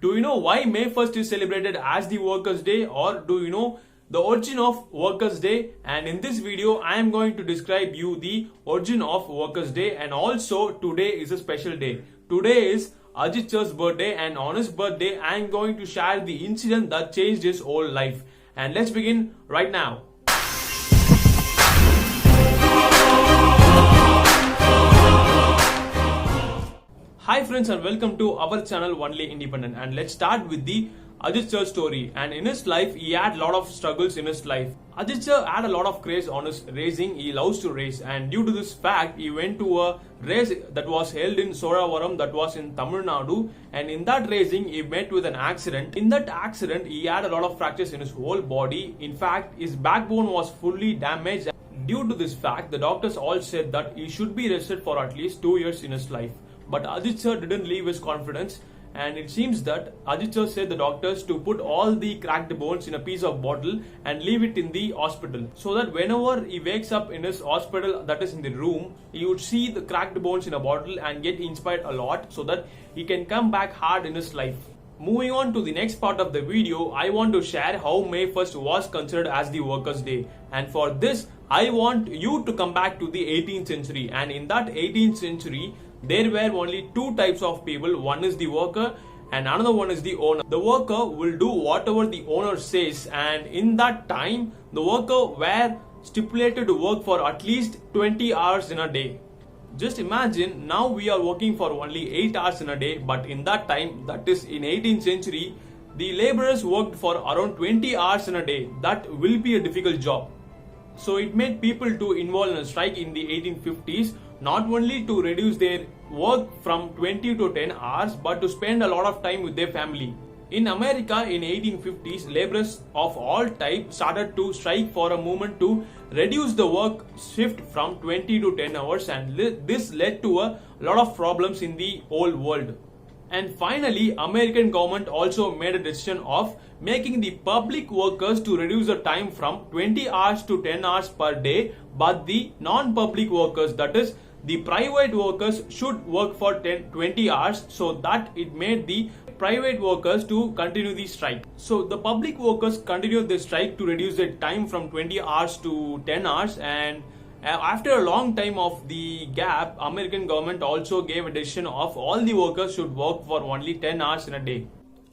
Do you know why May 1st is celebrated as the Workers' Day, or do you know the origin of Workers' Day? And in this video, I am going to describe you the origin of Workers' Day, and also today is a special day. Today is Ajith's birthday, and on his birthday, I am going to share the incident that changed his whole life. And let's begin right now. Hi friends, and welcome to our channel Only Independent. And let's start with the Ajith's story. And in his life, he had a lot of struggles in his life. Ajith had a lot of craze on his racing. He loves to race, and due to this fact, he went to a race that was held in Soravaram, that was in Tamil Nadu. And in that racing, he met with an accident. In that accident, he had a lot of fractures in his whole body. In fact, his backbone was fully damaged. Due to this fact, the doctors all said that he should be rested for at least 2 years in his life. But Ajith didn't leave his confidence, and it seems that Ajith said the doctors to put all the cracked bones in a piece of bottle and leave it in the hospital, so that whenever he wakes up in his hospital, that is in the room, he would see the cracked bones in a bottle and get inspired a lot, so that he can come back hard in his life. Moving on to the next part of the video, I want to share how May 1st was considered as the Workers' Day. And for this, I want you to come back to the 18th century. And in that 18th century, there were only two types of people. One is the worker and another one is the owner. The worker will do whatever the owner says, and in that time, the worker were stipulated to work for at least 20 hours in a day. Just imagine, now we are working for only 8 hours in a day, but in that time, that is in 18th century, the laborers worked for around 20 hours in a day. That will be a difficult job. So it made people to involve in a strike in the 1850s, not only to reduce their work from 20 to 10 hours, but to spend a lot of time with their family. In America in 1850s, laborers of all types started to strike for a movement to reduce the work shift from 20 to 10 hours, and this led to a lot of problems in the whole world. And finally, American government also made a decision of making the public workers to reduce the time from 20 hours to 10 hours per day, but the non-public workers, that is the private workers, should work for 20 hours, so that it made the private workers to continue the strike. So the public workers continued the strike to reduce the time from 20 hours to 10 hours, and after a long time of the gap, American government also gave a decision of all the workers should work for only 10 hours in a day.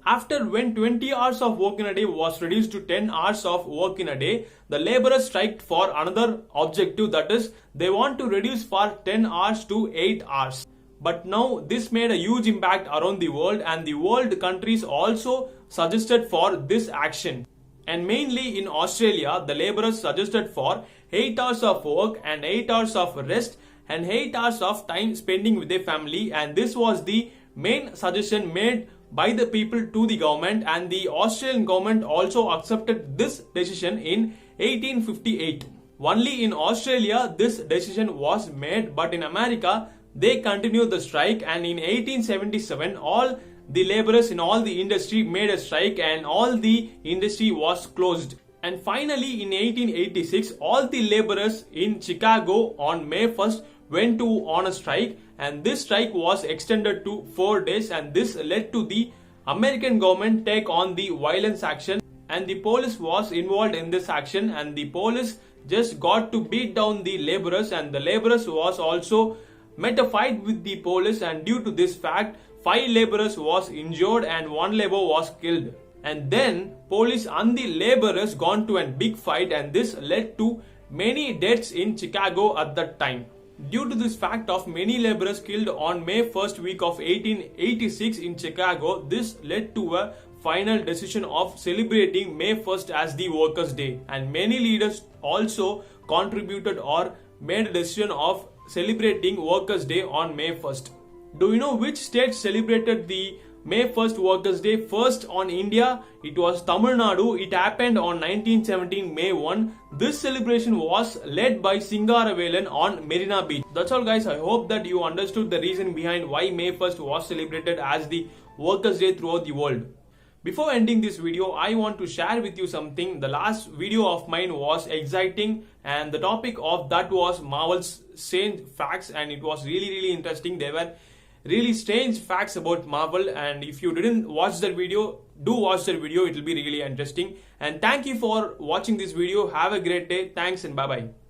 After when 20 hours of work in a day was reduced to 10 hours of work in a day, the laborers striked for another objective, that is they want to reduce for 10 hours to 8 hours. But now this made a huge impact around the world, and the world countries also suggested for this action. And mainly in Australia, the laborers suggested for 8 hours of work and 8 hours of rest and 8 hours of time spending with their family, and this was the main suggestion made by the people to the government, and the Australian government also accepted this decision in 1858. Only in Australia this decision was made, but in America they continued the strike, and in 1877 all the laborers in all the industry made a strike, and all the industry was closed. And finally in 1886 all the laborers in Chicago on May 1st went on a strike, and this strike was extended to 4 days, and this led to the American government take on the violence action, and the police was involved in this action, and the police just got to beat down the laborers, and the laborers was also met a fight with the police, and due to this fact 5 laborers was injured and 1 laborer was killed. And then police and the laborers gone to a big fight, and this led to many deaths in Chicago at that time. Due to this fact of many laborers killed on May 1st week of 1886 in Chicago, this led to a final decision of celebrating May 1st as the Workers' Day, and many leaders also contributed or made a decision of celebrating Workers' Day on May 1st. Do you know which state celebrated the May 1st Workers' Day? First on India, it was Tamil Nadu. It happened on 1917 May 1. This celebration was led by Singaravelan on Marina Beach. That's all guys, I hope that you understood the reason behind why May 1st was celebrated as the Workers' Day throughout the world. Before ending this video, I want to share with you something. The last video of mine was exciting, and the topic of that was Marvel's strange facts, and it was really interesting. There were really strange facts about Marvel. And if you didn't watch that video, do watch that video. It will be really interesting. And thank you for watching this video. Have a great day. Thanks and bye bye.